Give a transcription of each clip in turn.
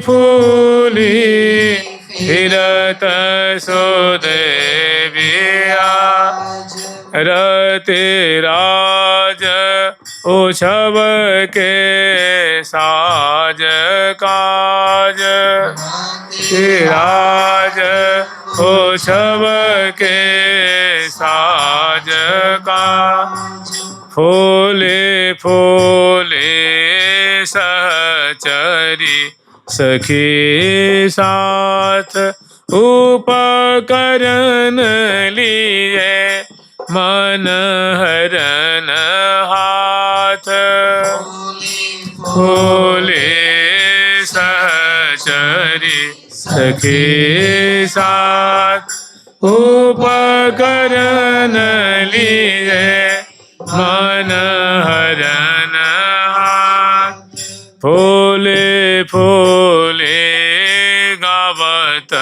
फूली फिरत सुदेविया रति राज उछब के साज काज राज उछब के साज काज फूले फूले सहचरी सखी साथ उपकरण लिए मन हरन हाथ फूले सहचरी सखी साथ उपकरण लिए मन हरन हाथ फूले फूले गावत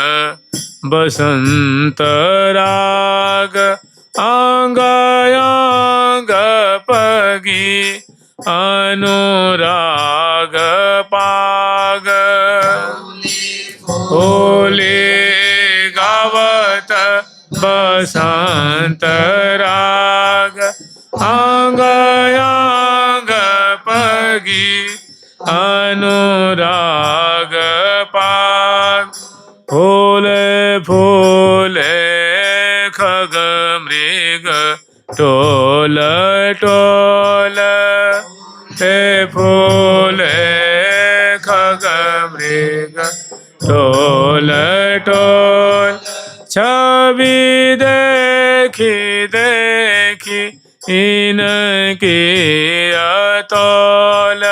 बसंत राग आंग आंग पगी अनुराग पाग फूले गावत बसंत राग आंग आंग पगी अनुराग पाग फूले फूले खग मृग टोल टोल हे फूले खग मृग टोल टोल छवि देखी देखी इनकी अतोल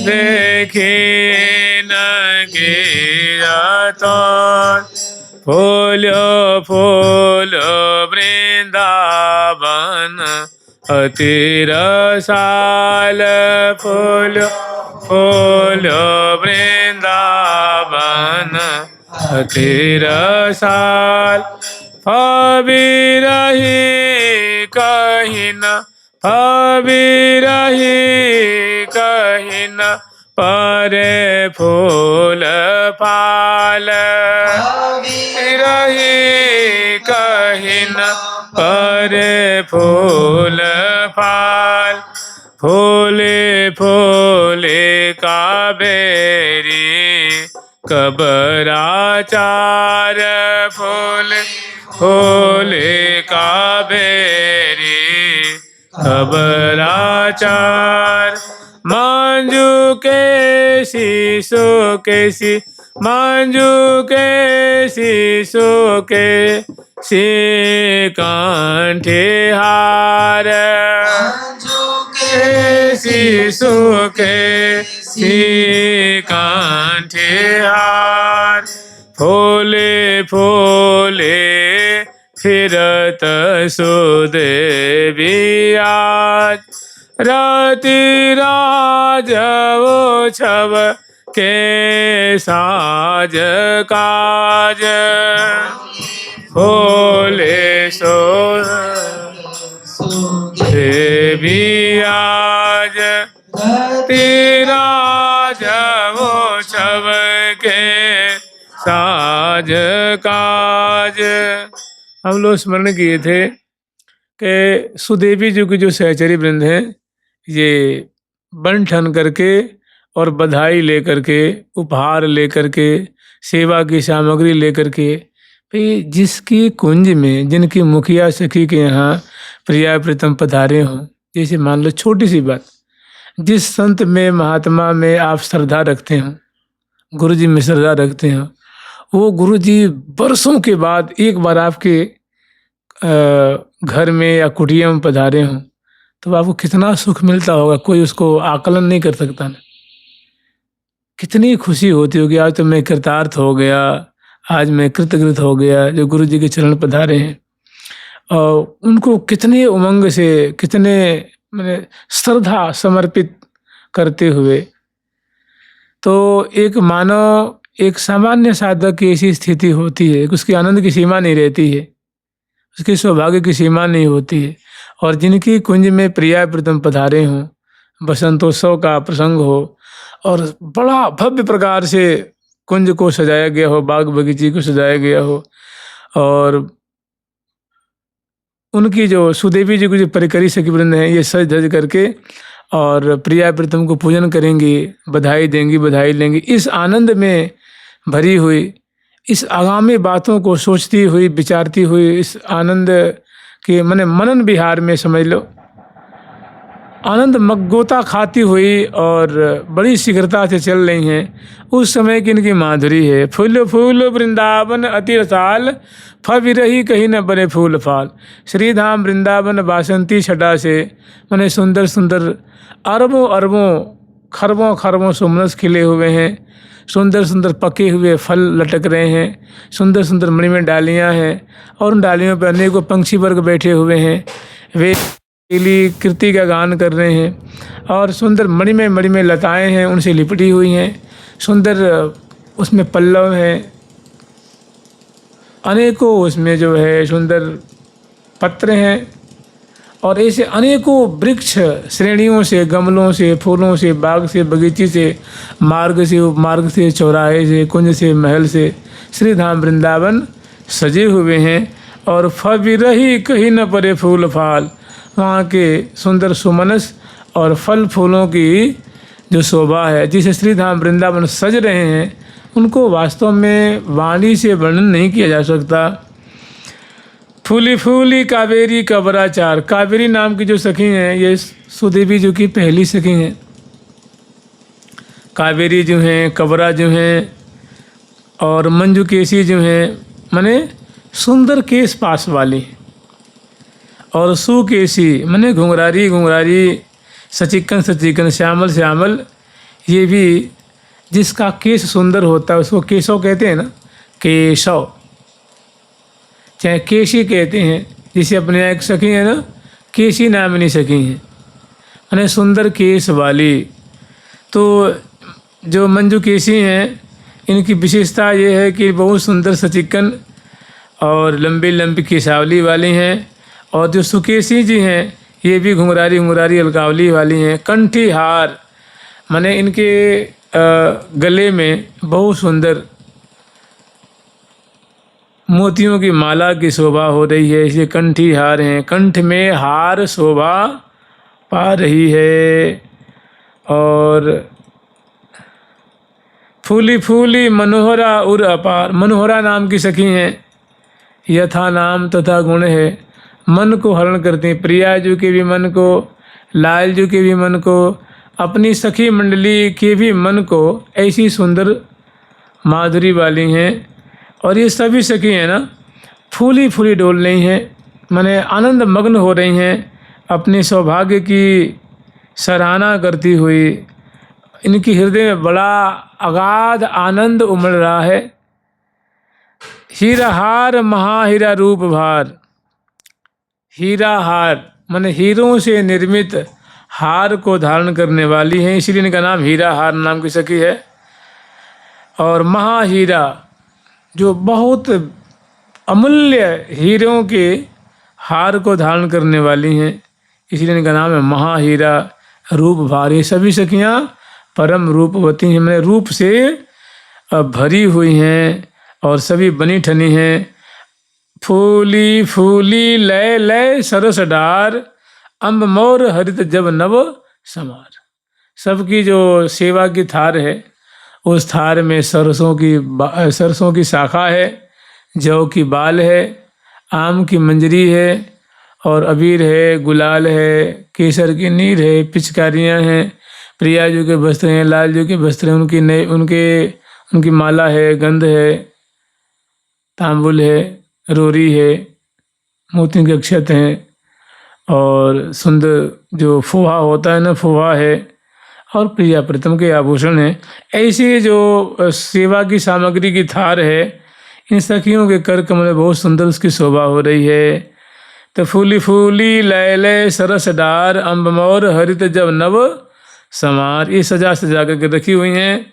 देखी इनकी अतोल फूलो फूलो वृंदावन अति रसाल फूलो फूलो वृंदावन अति रसाल फबिरही कहीं न फबिरही कहीं न परे फूल फाल रही कहीं न परे फूल फाल फूले फूले काबेरी कबराचार फूले फूले काबेरी कबराचार मांजू के शीशो के सी मांजू के शीशो के सी कांठे हार शीशो के सी कांठे हार फूले फूले फिरत सुदेवी आज रति राज उछब के साज काज फूले सो देवी आज रति राज उछब के साज काज। हम लोग स्मरण किए थे कि सुदेवी जी की जो सहचरी वृंद हैं ये बन ठन करके और बधाई लेकर के उपहार लेकर के सेवा की सामग्री लेकर के भाई जिसकी कुंज में जिनकी मुखिया सखी के यहाँ प्रिया प्रीतम पधारे हों, जैसे मान लो छोटी सी बात, जिस संत में महात्मा में आप श्रद्धा रखते हो, गुरु जी में श्रद्धा रखते हो, वो गुरु जी बरसों के बाद एक बार आपके घर में या कुटिया में पधारे हों तो आपको कितना सुख मिलता होगा, कोई उसको आकलन नहीं कर सकता ना। कितनी खुशी होती होगी, आज तो मैं कृतार्थ हो गया, आज मैं कृतकृत हो गया जो गुरु जी के चरण पधारे हैं। और उनको कितने उमंग से, कितने मैंने श्रद्धा समर्पित करते हुए, तो एक मानव, एक सामान्य साधक की ऐसी स्थिति होती है कि उसकी आनंद की सीमा नहीं रहती है, उसके सौभाग्य की सीमा नहीं होती है। और जिनकी कुंज में प्रिया प्रीतम पधारे हों, बसंतोत्सव का प्रसंग हो, और बड़ा भव्य प्रकार से कुंज को सजाया गया हो, बाग बगीचे को सजाया गया हो। और उनकी जो सुदेवी जी की जो परिकरी सखी वृंद हैं, ये सज धज करके और प्रिया प्रीतम को पूजन करेंगी, बधाई देंगी, बधाई लेंगी। इस आनंद में भरी हुई, इस आगामी बातों को सोचती हुई, विचारती हुई, इस आनंद के मनन विहार में समझ लो, आनंद मग्गोता खाती हुई और बड़ी शीघ्रता से चल रही हैं। उस समय की इनकी माधुरी है। फूल फूल वृंदावन अति रसाल, फविरही कहीं न बने फूल फाल। श्रीधाम वृंदावन बासंती छटा से, माने सुंदर सुंदर अरबों अरबों खरबों खरबों सुमनस खिले हुए हैं। सुंदर सुंदर पके हुए फल लटक रहे हैं। सुंदर सुंदर मणिमय डालियाँ हैं और उन डालियों पर अनेकों पंछी वर्ग बैठे हुए हैं। वे नीली कृति का गान कर रहे हैं और सुंदर मणिमय लताएं हैं, उनसे लिपटी हुई हैं। सुंदर उसमें पल्लव हैं, अनेकों उसमें जो है सुंदर पत्र हैं और ऐसे अनेकों वृक्ष श्रेणियों से, गमलों से, फूलों से, बाग से, बगीचे से, मार्ग से, उपमार्ग से, चौराहे से, कुंज से, महल से श्रीधाम वृंदावन सजे हुए हैं। और फविरही कहीं न परे फूल फाल, वहाँ के सुंदर सुमनस और फल फूलों की जो शोभा है, जिसे श्रीधाम वृंदावन सज रहे हैं, उनको वास्तव में वाणी से वर्णन नहीं किया जा सकता। फूली फूली कावेरी कबराचार, कावेरी नाम की जो सखी हैं, ये सुदेवी जी की पहली सखी हैं। कावेरी जो हैं, कबरा जो हैं और मंजू केसी जो हैं, माने सुंदर केश पास वाली, और सुकेशी माने घुंघरारी घुंघरारी, सचिकन सचिकन, श्यामल श्यामल। ये भी जिसका केश सुंदर होता है उसको केशव कहते हैं ना, केशव, चाहे केशी कहते हैं। जिसे अपने एक सखी है ना, केशी नामिनी सखी हैं, माने सुंदर केश वाली। तो जो मंजू केशी हैं, इनकी विशेषता ये है कि बहुत सुंदर सचिकन और लंबी लंबी केशावली वाली हैं। और जो सुकेशी जी हैं, ये भी घुंघरारी घुंघरारी अलकावली वाली हैं। कंठी हार, माने इनके गले में बहुत सुंदर मोतियों की माला की शोभा हो रही है, इसलिए कंठी हार हैं। कंठ में हार शोभा पा रही है। और फूली फूली मनोहरा उर अपार, मनोहरा नाम की सखी हैं। यथा नाम तथा गुण है, मन को हरण करती हैं। प्रिया जी के भी मन को, लाल जी के भी मन को, अपनी सखी मंडली के भी मन को ऐसी सुंदर माधुरी वाली हैं। और ये सभी सखी हैं ना, फूली फूली डोल रही हैं, माने आनंद मग्न हो रही हैं, अपने सौभाग्य की सराहना करती हुई। इनकी हृदय में बड़ा अगाध आनंद उमड़ रहा है। हीरा हार महाहीरा रूप भार, हीरा हार माने हीरों से निर्मित हार को धारण करने वाली हैं, इसलिए इनका नाम हीरा हार नाम की सखी है। और महाहीरा, जो बहुत अमूल्य हीरों के हार को धारण करने वाली हैं, इसलिए इनका नाम है महाहीरा रूप भार। ये सभी सखियाँ परम रूपवती हैं, मैंने रूप से भरी हुई हैं और सभी बनी ठनी हैं। फूली फूली लय लय सरस डार, अम्ब मोर हरित जब नव समार। सबकी जो सेवा की थार है, उस थार में सरसों की शाखा है, जौ की बाल है, आम की मंजरी है और अबीर है, गुलाल है, केसर की नीर है, पिचकारियाँ हैं, प्रिया जी के वस्त्र हैं, लाल जी के वस्त्र हैं, उनकी माला है, गंध है, तांबुल है, रोरी है, मोती के अक्षत हैं और सुंदर जो फुहा होता है ना, फुहा है और प्रिया प्रीतम के आभूषण हैं। ऐसी जो सेवा की सामग्री की थार है, इन सखियों के कर कमल में बहुत सुंदर उसकी शोभा हो रही है। तो फूली फूली लय लय सरस डार, अम्ब मोर हरित जब नव समार, ये सजा सजा करके रखी हुई हैं।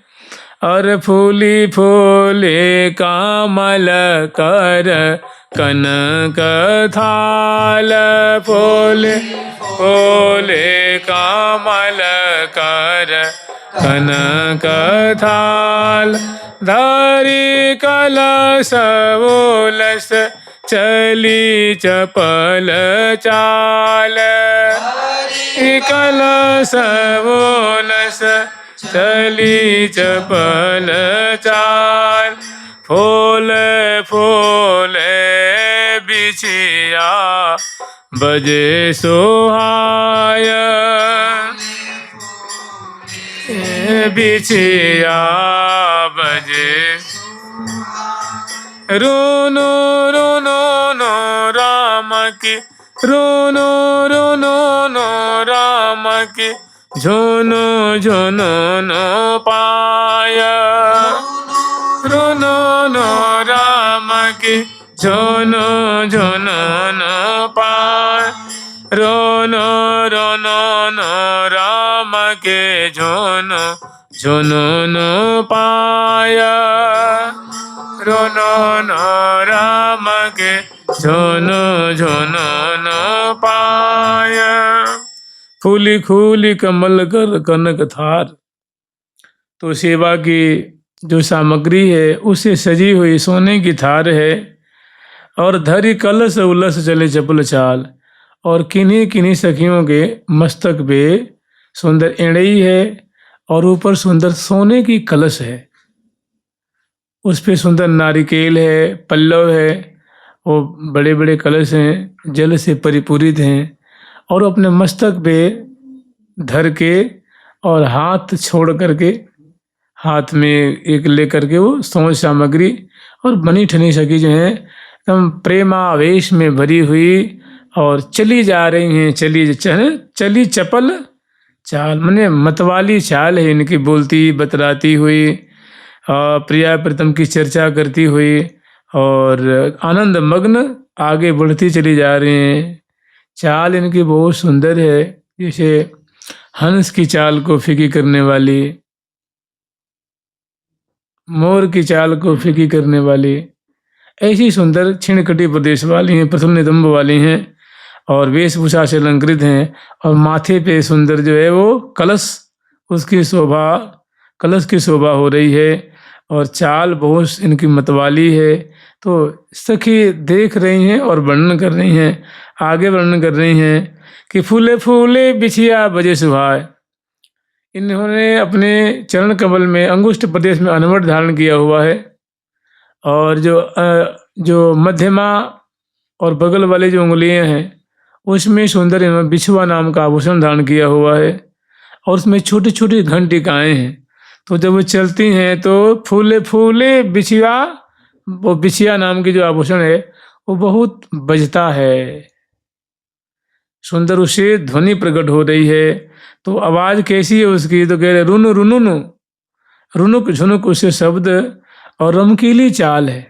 और फूली फूले कामल कर कनक थाल, फूले फूले कामल कर कनक थाल धरि कलश ओलस चली चपल चाल कलश ओलस चली चपल चाल फूल फूल बिछिया बजे सोहाय बिछिया बजे रोनो रोनो नो राम की रोनो रोनो नो राम की झुनो झुनो नो पाया रोनो नो राम की झुनो झुनो नो पाया रोनो रोनो नो राम के झुनो झुनो नो पाया रोनो नो राम के झुनो झुनो नो पाया फूली फूली कमल कर कनक थार। तो सेवा की जो सामग्री है उससे सजी हुई सोने की थार है और धरी कलश उलस चले चपल चाल और किन्हीं किन्हीं सखियों के मस्तक पे सुंदर एड़ई है और ऊपर सुंदर सोने की कलश है, उस पे सुंदर नारिकेल है, पल्लव है, वो बड़े बड़े कलश हैं, जल से परिपूरित हैं और अपने मस्तक पे धर के और हाथ छोड़ करके हाथ में एक ले करके वो सोच सामग्री और बनी ठनी सखी जो है एकदम प्रेमावेश में भरी हुई और चली जा रही हैं। चली चपल चाल माने मतवाली चाल है इनकी, बोलती बतराती हुई प्रिया प्रीतम की चर्चा करती हुई और आनंद मग्न आगे बढ़ती चली जा रही हैं। चाल इनकी बहुत सुंदर है, जैसे हंस की चाल को फीकी करने वाली, मोर की चाल को फीकी करने वाली, ऐसी सुंदर छिणकटी प्रदेश वाली हैं, प्रथम नितंब वाली हैं और वेशभूषा से अलंकृत हैं और माथे पे सुंदर जो है वो कलश, उसकी शोभा, कलश की शोभा हो रही है और चाल बहुत इनकी मतवाली है। तो सखी देख रही हैं और वर्णन कर रही हैं, आगे वर्णन कर रही हैं कि फूले फूले बिछिया बजे सुहाय। इन्होंने अपने चरण कमल में अंगुष्ठ प्रदेश में अनवट धारण किया हुआ है और जो मध्यमा और बगल वाले जो उंगलियां हैं उसमें सुंदर इन्होंने बिछुआ नाम का आभूषण धारण किया हुआ है और उसमें छोटी छोटी घंटिकाएं हैं। तो जब वो चलती हैं तो फूले फूले बिछिया, वो बिछिया नाम की जो आभूषण है वो बहुत बजता है, सुंदर उससे ध्वनि प्रकट हो रही है। तो आवाज कैसी है उसकी, तो कह रहे रुनु रुनुनु, रुनुक झुनुक उससे शब्द और रमकीली चाल है,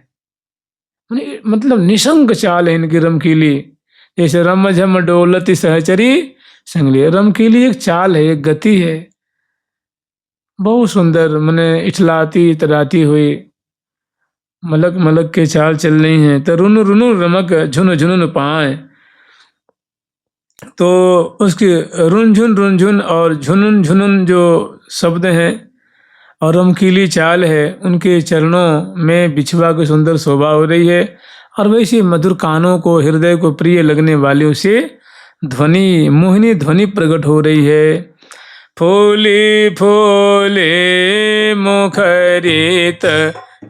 मतलब निशंक चाल है इनकी रमकीली, जैसे रम झम डोलती सहचरी संगली। रमकीली एक चाल है, एक गति है, बहुत सुंदर, माने इठलाती इतराती हुई मलक मलक के चाल चल रही हैं। तो रुनु रुनु रमक झुन झुन पाए, तो उसके रुनझुन और झुनुन झुनुन जो शब्द हैं और रमकीली चाल है, उनके चरणों में बिछुआ की सुंदर शोभा हो रही है और वैसे मधुर कानों को, हृदय को प्रिय लगने वाली से ध्वनि, मोहिनी ध्वनि प्रकट हो रही है। फूली फूले मुखरित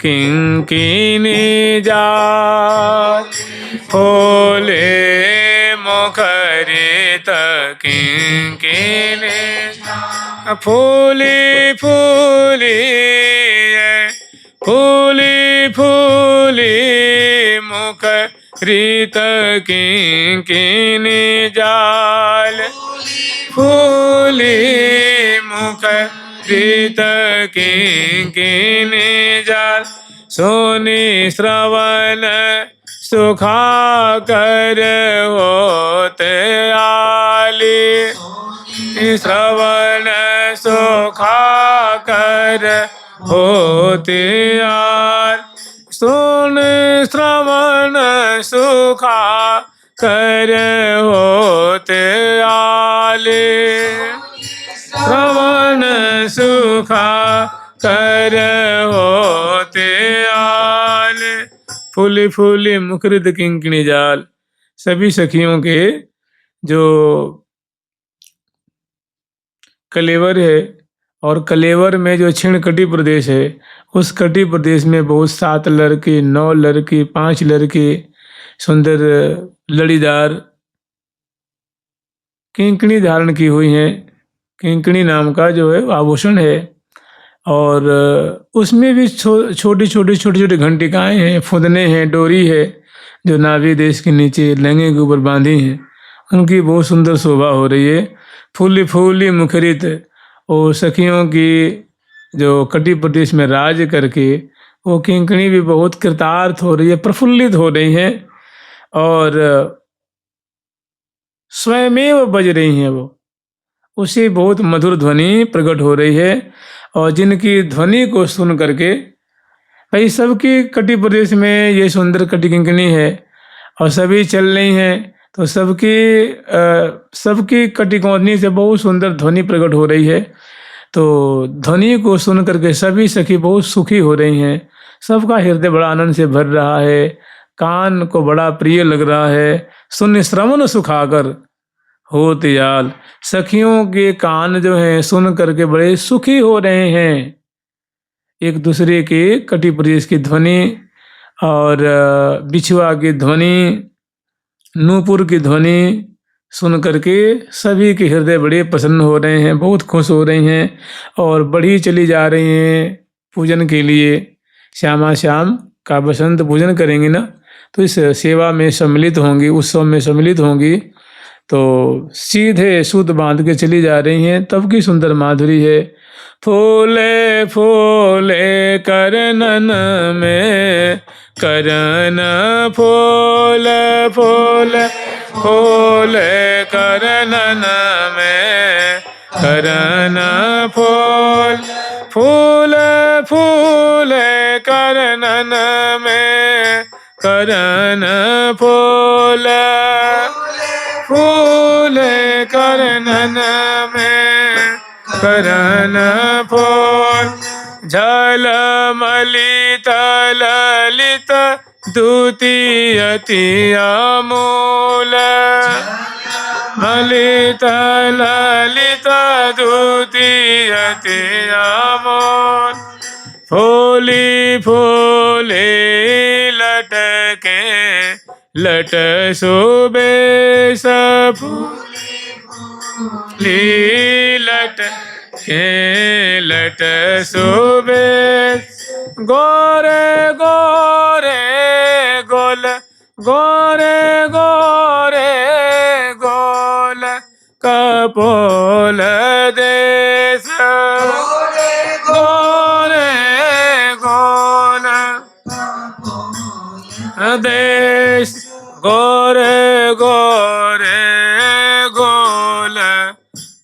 किंकिनी जात, फूले मुखरित किंकिनी, फूली फूली फूली फूली मुखरित किंकिनी जाल, फूली मुखरित किंकिनी जाल, सोनी श्रवण सुखा कर होते आली, श्रवण सुखा कर होते आल, सुन श्रवण सुखा कर होते आले, श्रवण सुख खा कर होते आल। फूली फूली मुखरित किंकिणी जाल। सभी सखियों के जो कलेवर है, और कलेवर में जो क्षीण कटी प्रदेश है, उस कटी प्रदेश में बहुत 7 लड़के, 9 लड़के, 5 लड़के सुंदर लड़ीदार किंकणी धारण की हुई हैं। किंकणी नाम का जो है आभूषण है, और उसमें भी छोटी छोटी घंटिकाएं हैं, फुदने हैं, डोरी है जो नाभि देश के नीचे लहंगे के ऊपर बांधी हैं। उनकी बहुत सुंदर शोभा हो रही है। फूली फूली मुखरित, और सखियों की जो कटी प्रदेश में राज करके वो किंकणी भी बहुत कृतार्थ हो रही है, प्रफुल्लित हो रही हैं, और स्वयमेव बज रही हैं। वो उसी बहुत मधुर ध्वनि प्रकट हो रही है, और जिनकी ध्वनि को सुन करके भाई सबकी कटी प्रदेश में ये सुंदर कटी किंकणी है, और सभी चल रही हैं, तो सबकी कटी कौंधनी से बहुत सुंदर ध्वनि प्रकट हो रही है। तो ध्वनि को सुन करके सभी सखी बहुत सुखी हो रही हैं। सबका हृदय बड़ा आनंद से भर रहा है, कान को बड़ा प्रिय लग रहा है। सुन श्रवण सुखाकर होते याल। सखियों के कान जो हैं सुन करके बड़े सुखी हो रहे हैं। एक दूसरे के कटी प्रदेश की ध्वनि, और बिछुआ की ध्वनि, नूपुर की ध्वनि सुन करके सभी के हृदय बड़े प्रसन्न हो रहे हैं, बहुत खुश हो रही हैं, और बढ़ी चली जा रही हैं पूजन के लिए। श्यामा श्याम का बसंत पूजन करेंगी ना, तो इस सेवा में सम्मिलित होंगी, उत्सव में सम्मिलित होंगी, तो सीधे सूत बांध के चली जा रही हैं। तब की सुंदर माधुरी है। फूले फूले करनन में, करन फूल फूल फूले करनन में, करन फूल फूल फूले करनन में, करन फूल फूले करनन में, करन फूल। झलमलित ललित द्वितीयति अमूल, ललित ललित द्वितीयति अमूल। फूली फूली लटके लट शोभे फूली लटके लट शोभे। गोरे गोरे गोल, गोरे गोरे गोल कपोल देश, गोरे गोल देश, गोरे गोरे गोल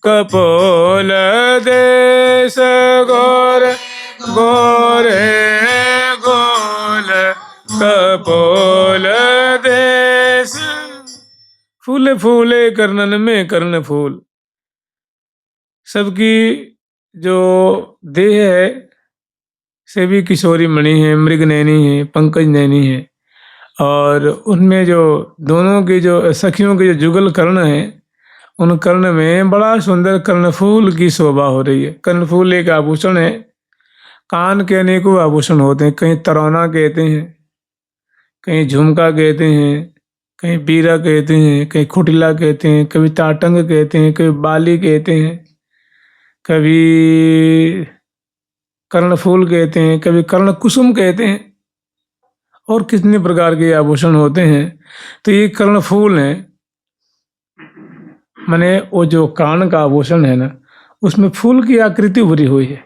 कपोल देश, गोरे गोरे गोल कपोल देश। फूले फूले करनन में कर्ण फूल। सबकी जो देह है से भी किशोरी मणि है, मृग नैनी है, पंकज नैनी है, और उनमें जो दोनों की जो सखियों के जो जुगल कर्ण है, उन कर्ण में बड़ा सुंदर कर्णफूल की शोभा हो रही है। कर्णफूल एक आभूषण है। कान के अनेकों आभूषण होते हैं, कहीं तरौना कहते हैं, कहीं झुमका कहते हैं, कहीं बीरा कहते हैं, कहीं खुटिला कहते हैं, कभी ताटंग कहते हैं, कभी बाली कहते हैं, कभी कर्णफूल कहते हैं, कभी कर्ण कुसुम कहते हैं, और कितने प्रकार के आभूषण होते हैं। तो ये कर्णफूल हैं, माने वो जो कान का आभूषण है ना, उसमें फूल की आकृति भरी हुई है,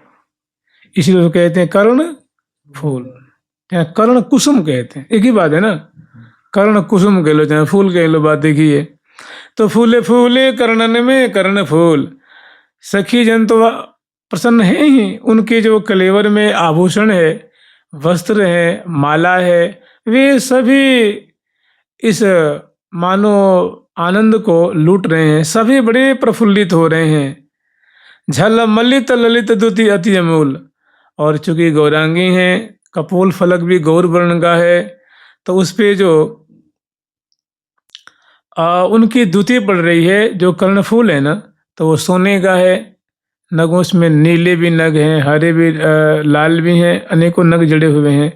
इसलिए वो कहते हैं कर्ण फूल, या कर्ण कुसुम कहते हैं। एक ही बात है ना, कर्ण कुसुम कह लो चाहे फूल कह लो, बात देखिए। तो फूले फूले कर्णन में कर्ण फूल। सखी जन तो प्रसन्न है ही, उनके जो कलेवर में आभूषण है, वस्त्र है, माला है, वे सभी इस मानो आनंद को लूट रहे हैं। सभी बड़े प्रफुल्लित हो रहे हैं। झल मलित ललित द्युति अति अमूल। और चूंकि गौरांगी हैं, कपोल फलक भी गौर वर्ण का है, तो उस पे जो उनकी द्युति पड़ रही है, जो कर्णफूल है ना, तो वो सोने का है। नगों में नीले भी नग हैं, हरे भी, लाल भी हैं, अनेकों नग जड़े हुए हैं।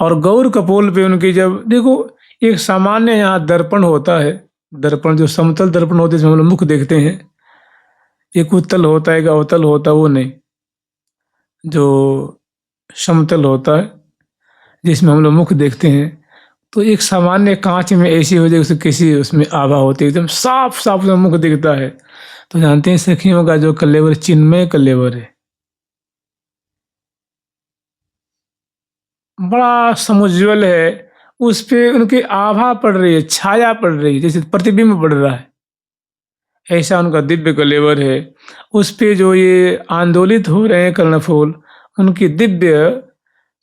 और गौर कपोल पे उनकी जब देखो, एक सामान्य यहाँ दर्पण होता है, दर्पण जो समतल दर्पण होते हैं जिसमें हम लोग मुख देखते हैं, एक उत्तल होता है, एक अवतल होता है, वो नहीं, जो समतल होता है जिसमें हम लोग मुख देखते हैं, तो एक सामान्य कांच में ऐसी हो जाए उसे किसी उसमें आभा होती है, एकदम साफ साफ उसमें मुख दिखता है। तो जानते हैं सखियों का जो कलेवर चिन्मय कलेवर है, बड़ा समुज्वल है, उस पे उनकी आभा पड़ रही है, छाया पड़ रही है, जैसे प्रतिबिंब पड़ रहा है, ऐसा उनका दिव्य कलेवर है। उस पे जो ये आंदोलित हो रहे हैं कर्णफूल, उनकी दिव्य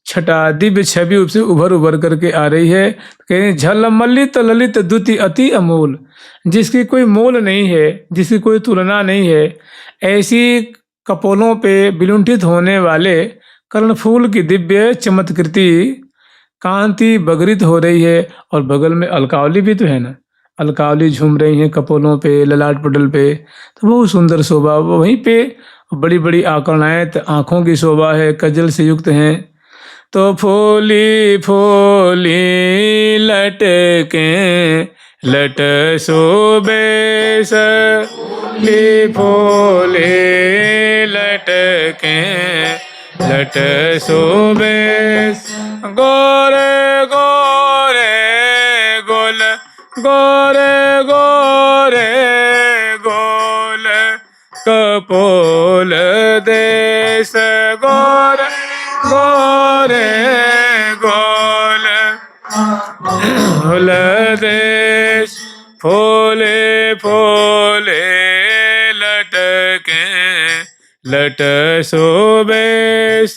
छटा, दिव्य छवि उससे उभर उभर करके आ रही है। कह रहे झल मलित ललित द्युति अति अमूल, जिसकी कोई मोल नहीं है, जिसकी कोई तुलना नहीं है, ऐसी कपोलों पे विलुंठित होने वाले कर्णफूल की दिव्य चमत्कृति कांति बगरित हो रही है। और बगल में अलकावली भी तो है ना, अलकावली झूम रही हैं कपोलों पे, ललाट पटल पे, तो बहुत सुंदर शोभा। वहीं पे बड़ी बड़ी आकर्णायत आँखों की शोभा है, कजल से युक्त हैं। तो फूली फूली लटके लट शोभे फूली फूली लटके लट शोभे गोरे गोरे गोल गोरे गोरे गोल कपोल देश गोरे गोरे गोल गोल देश फूले फूले लटके लट शोभेश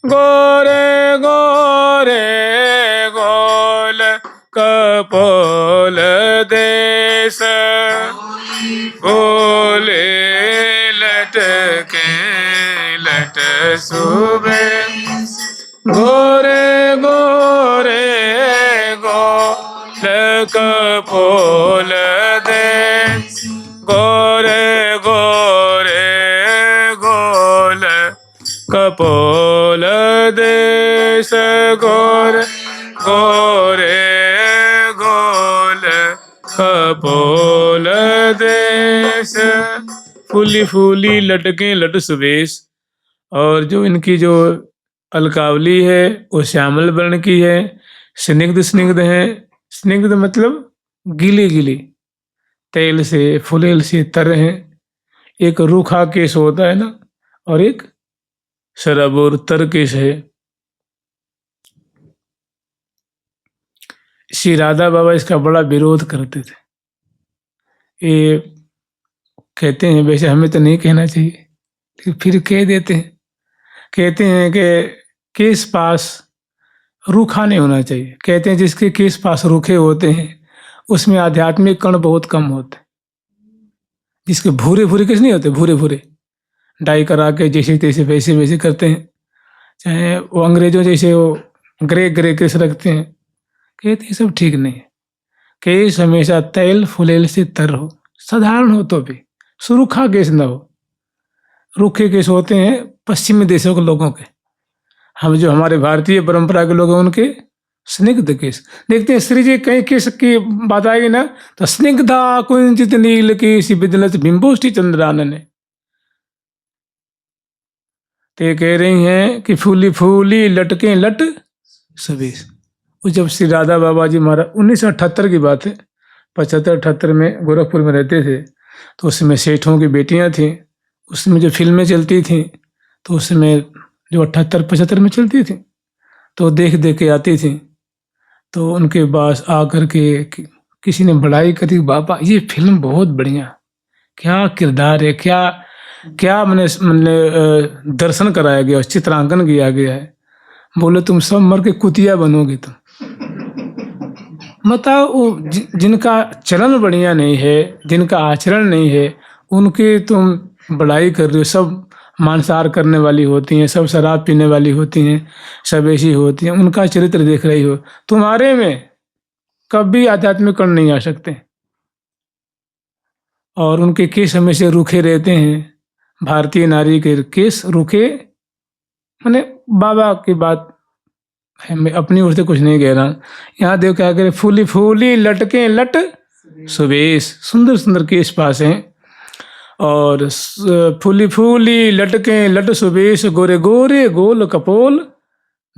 गोरे गोरे गोल कपोल देश फूले लटके लट शोभे गोरे गोरे गोल कपोल देश गोरे गोरे गोल कपोल देश गोरे गोरे गोल कपोल देश। फूली फूली लटके लट सुबेश। और जो इनकी जो अलकावली है वो श्यामल वर्ण की है, स्निग्ध स्निग्ध है। स्निग्ध मतलब गीली गीली, तेल से फुलेल से तर है। एक रूखा केश होता है ना, और एक शराब और तर केश है। श्री राधा बाबा इसका बड़ा विरोध करते थे। ये कहते हैं, वैसे हमें तो नहीं कहना चाहिए, लेकिन फिर कह देते हैं। कहते हैं कि केस पास रूखा नहीं होना चाहिए। कहते हैं जिसके केस पास रूखे होते हैं उसमें आध्यात्मिक कण बहुत कम होते। जिसके भूरे भूरे केस नहीं होते, भूरे भूरे डाई करा के जैसे तैसे वैसे वैसे करते हैं, चाहे वो अंग्रेजों जैसे वो ग्रे ग्रे केस रखते हैं, कहते हैं सब ठीक नहीं है। केस हमेशा तेल फुलेल से तर हो, साधारण हो तो भी, सुरूखा केस न हो। रूखे केस होते हैं पश्चिमी देशों के लोगों के। हम जो हमारे भारतीय परंपरा के लोग हैं उनके स्निग्ध केस। देखते हैं श्री जी कई केस की बात आएगी ना, तो स्निग्धा कुंचित नील केश विदलत बिंबोष्टि चंद्रानन। तो ये कह रही हैं कि फूली फूली लटके लट सबेश। वो जब श्री राधा बाबा जी महाराज 1978 की बात है, 75-78 में गोरखपुर में रहते थे, तो उसमें सेठों की बेटियां थीं। उसमें जो फिल्में चलती थीं, तो उसमें जो 78-75 में चलती थी, तो देख देख के आती थी। तो उनके पास आकर के किसी ने बड़ाई करी, बाबा ये फिल्म बहुत बढ़िया, क्या किरदार है, क्या क्या मैंने दर्शन कराया गया, चित्रांकन किया गया है। बोले तुम सब मर के कुतिया बनोगे तुम। मतलब जिनका चलन बढ़िया नहीं है, जिनका आचरण नहीं है, उनके तुम बड़ाई कर रही हो, सब मांसाहार करने वाली होती हैं, सब शराब पीने वाली होती हैं, सब ऐसी होती हैं, उनका चरित्र देख रही हो, तुम्हारे में कभी आध्यात्मिक कण नहीं आ सकते। और उनके केस हमेशा रूखे रहते हैं। भारतीय नारी के केस रूखे, मैंने बाबा की बात है, मैं अपनी ओर से कुछ नहीं कह रहा। यहाँ देखो क्या करे, फूली फूली लटके लट सुबेश, सुंदर सुंदर केस पास हैं। और फूली फूली लटके लट सुबेश, गोरे गोरे गोल कपोल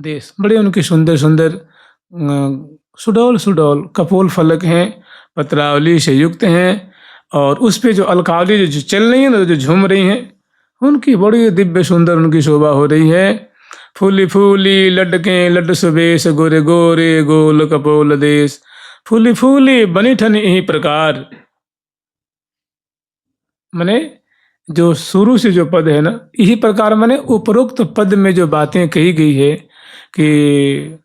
देश, बड़े उनके सुंदर सुंदर सुडौल सुडौल कपोल फलक हैं, पत्रावली से युक्त हैं। और उस पे जो अलकावली जो चल रही है ना, जो झूम रही हैं, उनकी बड़ी दिव्य सुंदर उनकी शोभा हो रही है। फूली फूली लटके लट सुबेश, गोरे गोरे गोल कपोल देश, फूली फूली बनी ठन यही प्रकार। माने जो शुरू से जो पद है ना, यही प्रकार माने उपरोक्त पद में जो बातें कही गई है कि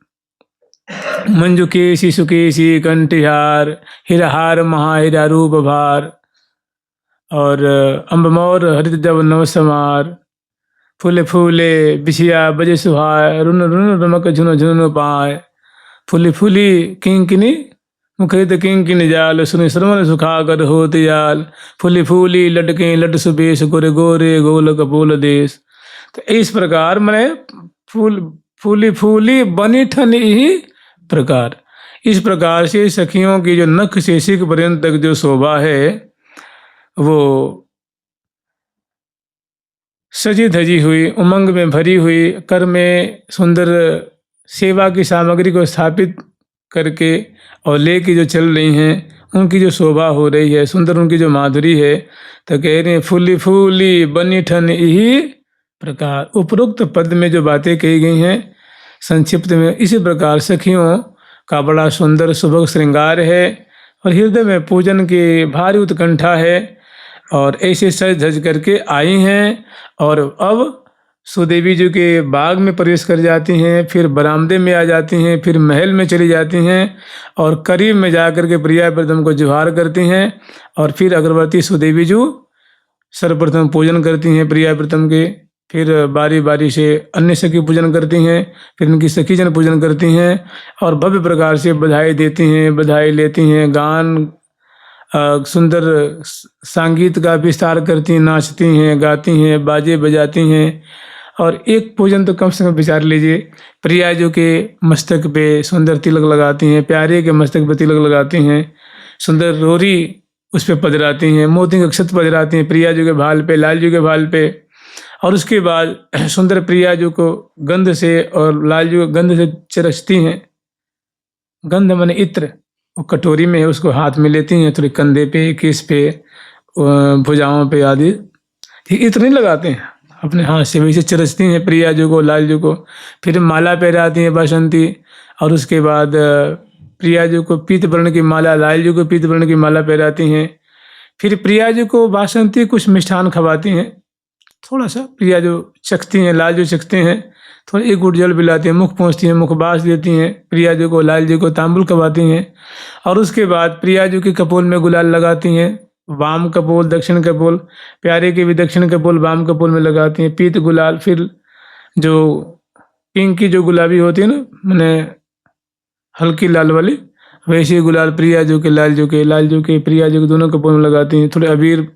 मंजू केसी सुकेसी कंठिहार, हिरहार महाहिरा रूप भार, और अम्बमोर हरित जब नव समार, फूले फूले बिछिया बजे सुहाय, रुन रुन रमक झुन झुन पाए, फूली फूली किंकिनी मुखरित किंकिनी जाल, सुनि श्रवण सुखागर होत जाल, फूली फूली लटके लट सुबेश, गोरे गोरे गोल कपोल देश। तो इस प्रकार मैंने फूली फूली बनी ठन ही प्रकार, इस प्रकार से सखियों की जो नख से शिख पर्यंत तक जो शोभा है, वो सजी धजी हुई, उमंग में भरी हुई, कर में सुंदर सेवा की सामग्री को स्थापित करके और लेके जो चल रही हैं, उनकी जो शोभा हो रही है, सुंदर उनकी जो माधुरी है, तो कह रहे हैं फूली फूली बनी ठन यही प्रकार। उपरोक्त पद में जो बातें कही गई हैं संक्षिप्त में, इसी प्रकार सखियों का बड़ा सुंदर सुभग श्रृंगार है और हृदय में पूजन की भारी उत्कंठा है, और ऐसे सज धज करके आई हैं। और अब सुदेवी जी के बाग में प्रवेश कर जाती हैं, फिर बरामदे में आ जाती हैं, फिर महल में चली जाती हैं, और करीब में जा कर के प्रियाव्रतम को जुहार करती हैं, और फिर अग्रवर्ती सुदेवी जी सर्वप्रथम पूजन करती हैं प्रियाव्रतम के, फिर बारी बारी से अन्य सखी पूजन करती हैं, फिर इनकी सखी जन पूजन करती हैं, और भव्य प्रकार से बधाई देती हैं, बधाई लेती हैं, गान सुंदर संगीत का विस्तार करती हैं, नाचती हैं, गाती हैं, बाजे बजाती हैं। और एक पूजन तो कम से कम विचार लीजिए, प्रिया जो के मस्तक पे सुंदर तिलक लगाती हैं, प्यारे के मस्तक पे तिलक लगाती हैं, सुंदर रोरी उस पर पधराती हैं, मोती के अक्षत पधराती हैं प्रिया जी के भाल पे, लाल जी के भाल पे। और उसके बाद सुंदर प्रिया जी को गंध से और लाल जी को गंध से चरचती हैं। गंध माने इत्र, वो कटोरी में है, उसको हाथ में लेती हैं, थोड़ी कंधे पे, केस पे, भुजाओं पे आदि, इत्र नहीं लगाते हैं, अपने हाथ से वैसे चरचती हैं प्रिया जी को, लाल जी को। फिर माला पहराती हैं बासंती, और उसके बाद प्रिया जी को पीत वर्ण की माला, लाल जी को पीत वर्ण की माला पहराती हैं। फिर प्रिया जी को बासंती कुछ मिष्ठान खवाती हैं, थोड़ा सा प्रिया जो चखती हैं, लाल जो चखते हैं, थोड़ी एक गुट जल पिलाती हैं, मुख पहुँचती हैं, मुखबास देती हैं प्रिया जी को, लाल जी को तांबुल खवाती हैं। और उसके बाद प्रिया जी के कपोल में गुलाल लगाती हैं, वाम कपोल दक्षिण कपोल, प्यारे के भी दक्षिण कपोल वाम कपोल में लगाती हैं पीत गुलाल। फिर जो पिंक की जो गुलाबी होती है ना, मैंने हल्की लाल वाली, वैसे गुलाल प्रिया जी के, लाल जी के, लाल जी के प्रिया जी के दोनों कपोल में लगाती हैं। थोड़े अबीर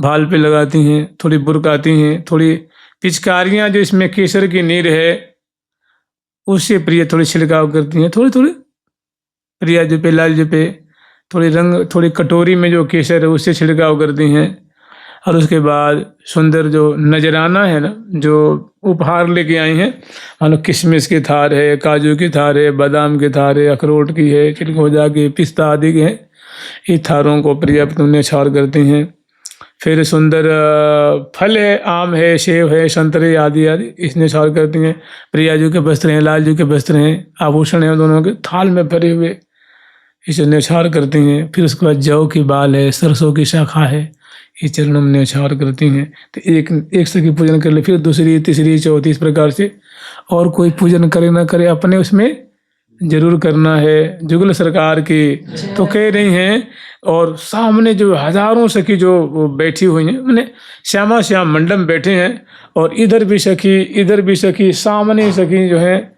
भाल पे लगाती हैं, थोड़ी बुरकाती हैं, थोड़ी पिचकारियाँ जो इसमें केसर की नीर है उससे प्रिया थोड़ी छिड़काव करती हैं, थोड़ी थोड़ी प्रिया जी पे, लाल जी पे, थोड़ी रंग, थोड़ी कटोरी में जो केसर है उससे छिड़काव करती हैं। और उसके बाद सुंदर जो नजराना है ना, जो उपहार लेके आई हैं, मान लो किशमिश की थार है, काजू की थार है, बादाम की थार है, अखरोट की है, चिलगोजा की, पिस्ता आदि की है, इस थारों को प्रिया न्यौछावर करती हैं। फिर सुंदर फल है, आम है, सेब है, संतरे आदि आदि इस न्यौछावर करती हैं। प्रिया जी के वस्त्र हैं, लाल जी के वस्त्र हैं, आभूषण हैं दोनों के थाल में भरे हुए, इसे न्यौछावर करती हैं। फिर उसके बाद जौ की बाल है, सरसों की शाखा है, ये चरणों में न्यौछावर करती हैं। तो एक सखी पूजन कर ले, फिर दूसरी, तीसरी, चौथी, इस प्रकार से। और कोई पूजन करे ना करे, अपने उसमें जरूर करना है, जुगल सरकार की। तो कह रही हैं, और सामने जो हजारों सखी जो बैठी हुई हैं, मैंने श्यामा श्याम मंडप में बैठे हैं, और इधर भी सखी, इधर भी सखी, सामने सखी जो है,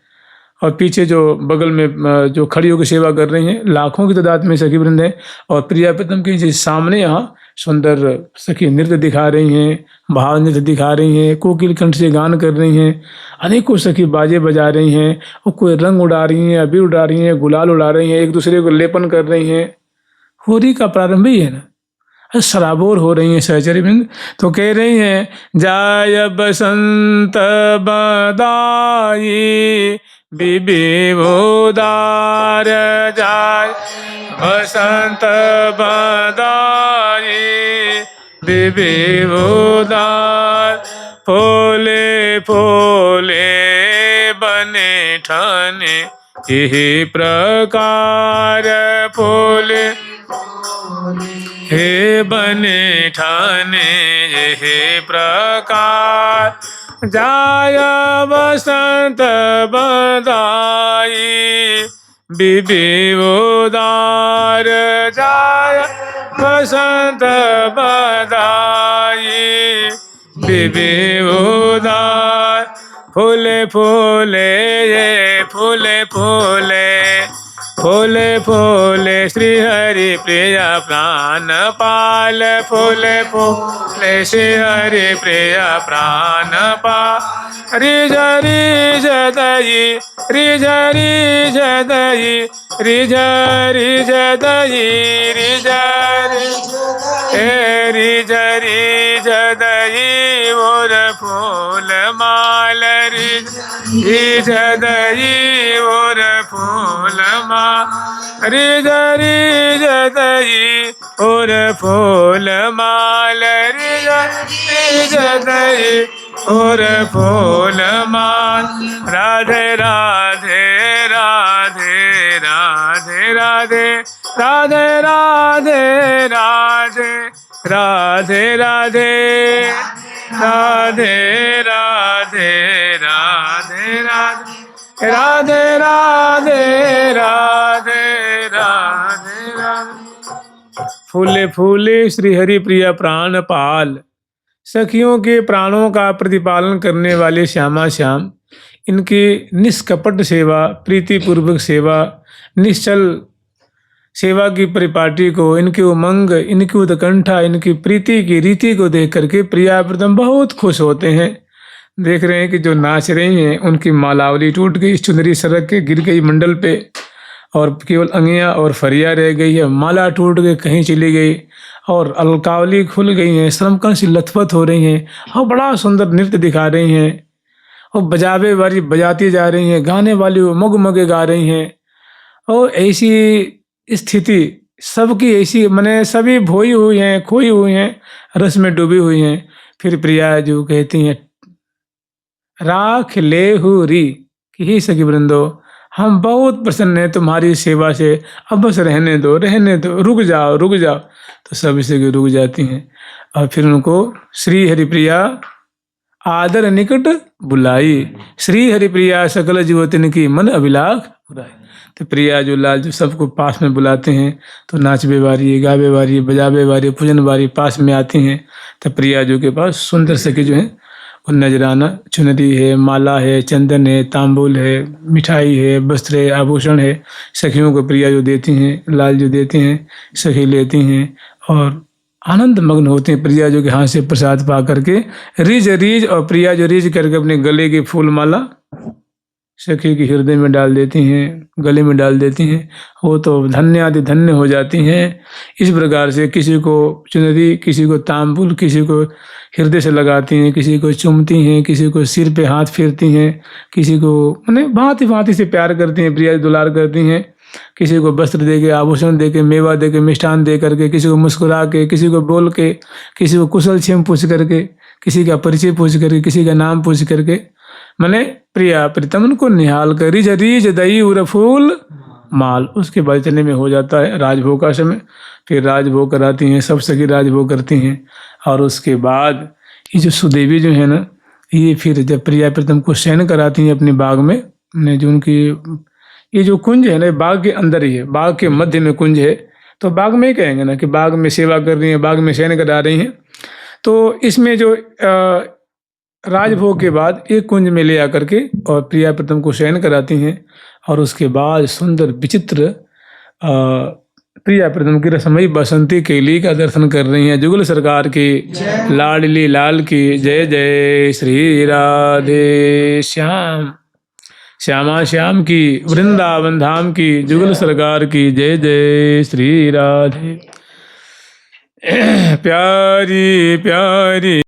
और पीछे जो बगल में जो खड़ी होकर सेवा कर रही हैं, लाखों की तादाद में सखी वृंद है। और प्रिया प्रीतम के जी सामने यहाँ सुंदर सखी नृत्य दिखा रही हैं, भाव नृत्य दिखा रही हैं, कोकिल कंठ से गान कर रही हैं, अनेकों सखी बाजे बजा रही हैं, और कोई रंग उड़ा रही हैं, अबीर उड़ा रही हैं, गुलाल उड़ा रही हैं, एक दूसरे को लेपन कर रही हैं। होली का प्रारंभ ही है ना, सराबोर हो रही हैं सहचरी वृंद। तो कह रही हैं, जाय बसंत बदाई विविधोदार, जाय बसंत बदाई विविधोदार, फूले फूले बने ठाने यही प्रकार, फूले हे बने ठाने यही प्रकार, जाय बसंत बदाई विविधोदार, जाय बसंत बदाई विविधोदार, फूले फूले ये फूले फूले, फूले फूले श्री हरि प्रिया प्राण पाल, फूले फूले श्री हरि प्रिया प्राण पाल, रिज रिज दई, रिज रिज दई, रिज रिज दई, रिज रिज रिज दई, और फूल माल, रिज रिज दई, और फूल माल, रिज रिज दई, और फूल माल, रिज रिज दई, और फूल माल, राधे राधे राधे राधे राधे राधे राधे राधे राधे राधे राधे राधे राधे राधे राधे राधे राधे राधे राधे, फूले फूले श्री हरि प्रिया प्राण पाल, सखियों के प्राणों का प्रतिपालन करने वाले श्यामा श्याम, इनकी निष्कपट सेवा, प्रीतिपूर्वक सेवा, निश्चल सेवा की परिपाटी को, इनके उमंग, इनकी उत्कंठा, इनकी प्रीति की रीति को देख करके प्रिया प्रीतम बहुत खुश होते हैं। देख रहे हैं कि जो नाच रही हैं उनकी मालावली टूट गई, चुनरी सरक के गिर गई मंडल पे, और केवल अंगियां और फरिया रह गई है, माला टूट के कहीं चली गई, और अलकावली खुल गई हैं, श्रमकन से लथपथ हो रही हैं, और बड़ा सुंदर नृत्य दिखा रही हैं, और बजावे वाली बजाती जा रही हैं, गाने वाली मग मगे गा रही हैं। और ऐसी स्थिति सबकी ऐसी, मने सभी भोई हुई हैं, खोई हुई हैं, रस में डूबी हुई हैं। फिर प्रिया जो कहती हैं, राख ले हुरी कि ही सखी वृंदो, हम बहुत प्रसन्न हैं तुम्हारी सेवा से, अब बस रहने दो, रहने दो, रुक जाओ रुक जाओ। तो सभी से रुक जाती हैं, और फिर उनको श्री हरिप्रिया आदर निकट बुलाई, श्री हरिप्रिया सकल जीवतिन की मन अभिलाख बुलाई। तो प्रिया जो लाल जो सबको पास में बुलाते हैं, तो नाचबे वारी, गावे वारी, बजावे वारी, पूजन वारी पास में आती हैं। तो प्रिया जो के पास सुंदर सखी जो हैं वो नजराना, चुनरी है, माला है, चंदन है, तांबुल है, मिठाई है, वस्त्र है, आभूषण है, सखियों को प्रिया जो देती हैं, लाल जो देते हैं, सखी लेती हैं और आनंद मग्न होते हैं। प्रिया जो के हाथ से प्रसाद पा करके रिज रिज, और प्रिया जो रिज करके अपने गले की फूल माला सखी के हृदय में डाल देती हैं, गले में डाल देती हैं, वो तो धन्य आदि धन्य हो जाती हैं। इस प्रकार से किसी को चुनरी, किसी को तांबुल, किसी को हृदय से लगाती हैं, किसी को चूमती हैं, किसी को सिर पे हाथ फेरती हैं, किसी को माने भांति भांति से प्यार करती हैं, प्रिया दुलार करती हैं। किसी को वस्त्र दे के, आभूषण दे के, मेवा दे के, मिष्ठान दे करके, किसी को मुस्कुरा के, किसी को बोल के, किसी को कुशल क्षेम पूछ करके, किसी का परिचय पूछ करके, किसी का नाम पूछ करके, माने प्रिया प्रीतम को निहाल कर रिज रिज दई उर फूल माल। उसके बाद चलने में हो जाता है राजभोग का समय। फिर राजभोग कराती हैं, सब सखी राजभोग करती हैं। और उसके बाद ये जो सुदेवी जो है ना, ये फिर जब प्रिया प्रीतम को शयन कराती हैं अपने बाग में, जो उनकी ये जो कुंज है ना, बाग के अंदर ही है, बाग के मध्य में कुंज है। तो बाग में ही कहेंगे ना कि बाग में सेवा कर रही हैं, बाग में शयन करा रही हैं। तो इसमें जो राजभोग के बाद एक कुंज में ले आकर के और प्रिया प्रीतम को शयन कराती हैं, और उसके बाद सुंदर विचित्र प्रिया प्रीतम की रसमयी बसंती केली का दर्शन कर रही हैं। जुगल सरकार की लाडली लाल की जय जय श्री राधे श्याम। श्यामा श्याम की वृंदावन धाम की जुगल सरकार की जय जय श्री राधे। प्यारी प्यारी